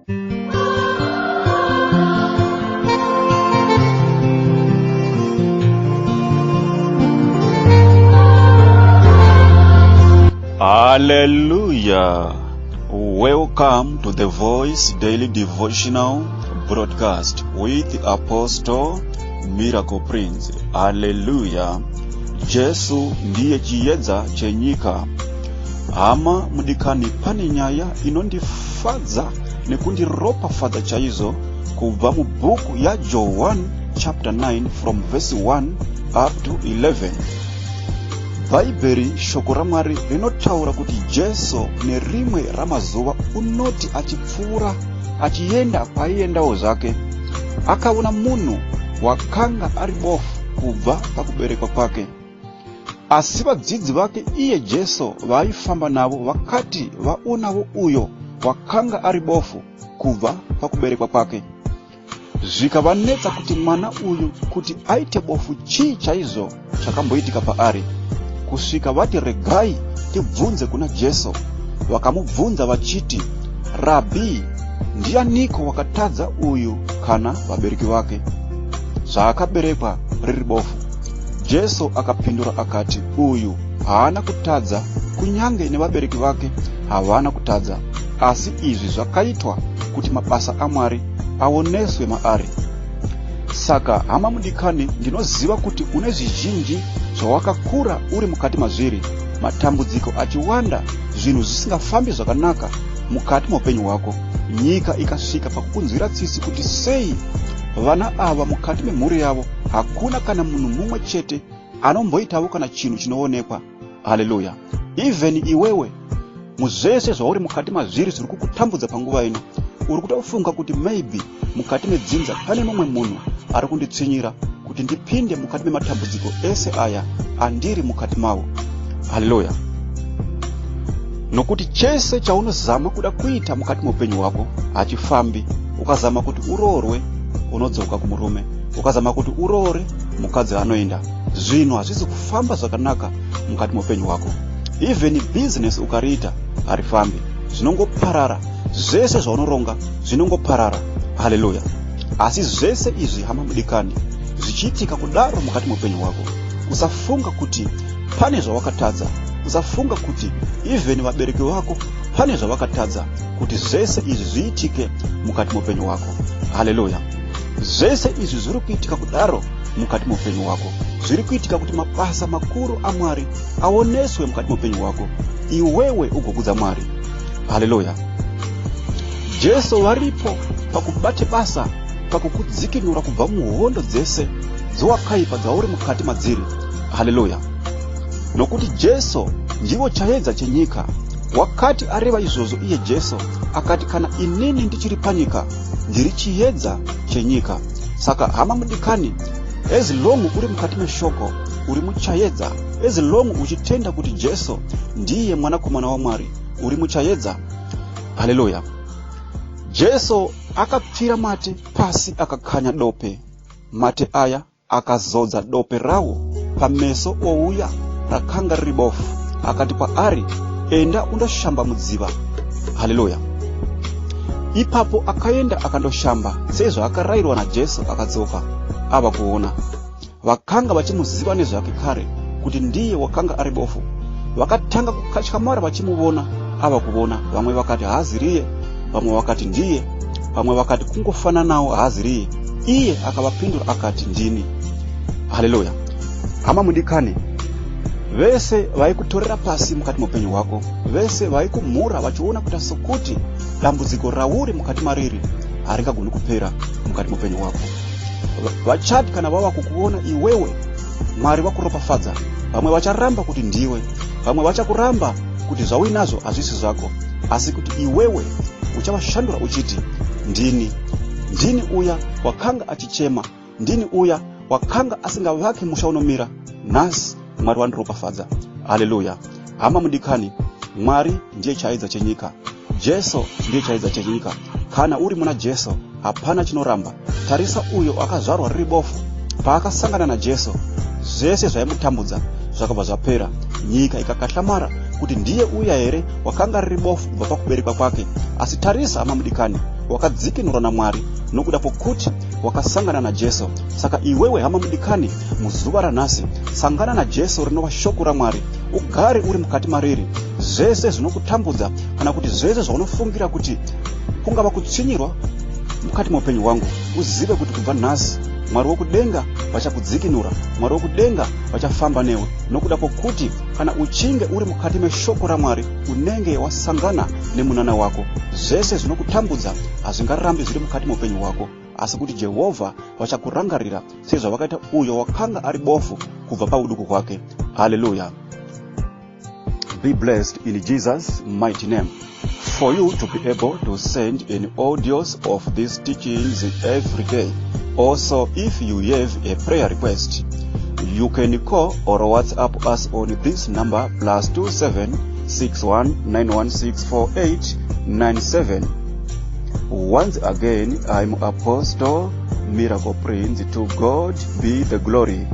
Hallelujah. Welcome to the Voice Daily Devotional broadcast with Apostle Miracle Prince. Hallelujah. Jesu ndiye chiedza chenyika. Ama mudikani pane nyaya inondifadza nekundiropa fadza chaizo kubva mu buku ya John chapter 9 from verse 1 up to 11. Bhaibheri shoko raMwari rinotaura kuti Jesu nerimwe ramazuva unoti achipfuura achienda kwaiendawo zvake akaona munhu wakanga ari bofu kubva pakuberekwa kwake. Asi vadzidzi vake iye Jesu vaifamba navo vakati vaonawo uyo wakanga ari bofu kubva pakuberekwa kwake, zvikavanetsa kuti mwana uyu kuti aite bofu chii chaizvo chakamboitika paari, kusvika vati regai tibvunze kuna Jesu. Vakamubvunza vachiti, Rabhi, ndianiko wakatadza uyu kana vabereki vake, zvaakaberekwa riri bofu? Jesu akapindura akati, uyu haana kutadza, kunyange nevabereki vake havana kutadza, asi izvi zvakaitwa kuti mabasa aMwari aoneswe maari. Saka hama mudikani, ndinoziva kuti une zvizhinji zvawakakura uri mukati mazviri, matambudziko achiwanda, zvinhu zvisingafambi zvakanaka mukati muupenyu hwako. Nyika ikasvika pakukunzwira tsitsi kuti sei vana ava mukati memhuri yavo hakuna kana munhu mumwe chete anomboitawo kana chinhu chinoonekwa. Haleluya. Even iwewe muzvese zvauri mukati mazviri zviri kukutambudza panguva ino, uri kutofunga kuti maybe mukati medzinza pane mumwe munhu ari kunditsinyira kuti ndipinde mukati mematambudziko ese aya andiri mukati mawo. Haleluya. Nokuti chese chaunozama kuda kuita mukati muupenyu hwako hachifambi. Ukazama kuti uroorwe unodzoka kumurume, ukazama kuti uroore mukadzi anoenda, zvinhu hazvisi kufamba zvakanaka mukati muupenyu hwako. Even business ukariita harifambi, zvinongoparara. Zvese zvaunoronga zvinongoparara. Haleluya. Asi zvese izvi hama mudikani, zvichiitika kudaro mukati muupenyu hwako, usafunga kuti pane zvawakatadza, usafunga kuti even vabereki vako pane zvavakatadza kuti zvese izvi zviitike mukati muupenyu hwako. Haleluya. Zvese izvi zviri kuitika kudaro mukati muupenyu hwako, zviri kuitika kuti mabasa makuru aMwari aoneswe mukati muupenyu hwako, iwewe ugokudza Mwari. Haleluya. Jesu varipo pakubate basa pakukudzikinura kubva muhondo dzese dzowakaipa dzauri mukati madziri. Haleluya. Nokuti Jesu ndiwo chiedza chenyika. Wakati areva izvozvo iye Jesu akati, kana inini ndichiri panyika ndiri chiedza chenyika. Saka hama mudikani, as long uri mukati meshoko, uri muchaedza, as long uchitenda kuti Jesu ndiye mwanakomana waMwari, uri muchaedza. Haleluya. Jesu akapfira mate pasi akakanya dope. Mate aya akazodza dope rawo pameso ouya rakanga riri bofu, akati paari, enda undoshamba mudziva. Haleluya. Ipapo akaenda akandoshamba sezvo akarayirwa naJesu, akadzoka ava kuona. Vakanga vachimuziva nezvake kare kuti ndiye wakanga ari bofu, vakatanga kukatyamara vachimuona ava kuona. Vamwe vakati haaziriye, vamwe vakati ndiye, vamwe vakati kungofananawo haaziriye. Iye akavapindura akati, ndini. Haleluya. Hama mudikani, vese vaikutorera pasi mukati muupenyu hwako, vese vaikumhura vachiona kuti sokuti dambudziko rauri mukati mariri haringagoni kupera mukati muupenyu hwako. Vachati kana vava kukuona iwewe Mwari vakuropafadza, vamwe vacharamba kuti ndiwe, vamwe vachakuramba kuti zvauinazvo hazvisi zvako, asi kuti iwewe uchavashandura uchiti, ndini. Ndini uya wakanga achichema, ndini uya wakanga asingavake musha unomira, nhasi Mwari wandiropafadza. Haleluya. Hama mudikani, Mwari ndiye chiedza chenyika, Jesu ndiye chiedza chenyika. Kana uri muna Jesu hapana chinoramba. Tarisa uyo akazvarwa riri bofu, paakasangana naJesu zvese zvaimutambudza zvakabva zvapera, nyika ikakahlamara kuti ndiye uya here wakanga riri bofu kubva pakuberekwa kwake. Asi tarisa, hama mudikani, wakadzikinurwa naMwari nokuda pokuti wakasangana naJesu. Saka iwewe, hama mudikani, muzuva ranhasi sangana naJesu rinova shoko raMwari, ugare uri mukati mariri. Zvese zvinokutambudza kana kuti zvese zvaunofungira kuti kungava kutsinyirwa mukati muupenyu hwangu, uzive kuti kubva nhasi Mwari wokudenga vachakudzikinura, Mwari wokudenga vachafamba newe, nokuda pokuti kana uchinge uri mukati meshoko raMwari unenge wasangana nemunana wako. Zvese zvinokutambudza hazvingarambi zviri mukati muupenyu hwako, asi kuti Jehovha vachakurangarira sezvavakaita uyo wakanga ari bofu kubva pauduku hwake. Hallelujah. Be blessed in Jesus' mighty name. For you to be able to send in audios of these teachings every day. Also, if you have a prayer request, you can call or WhatsApp us on this number +27 61 916 4897. Once again, I'm Apostle Miracle Prince. To God be the glory.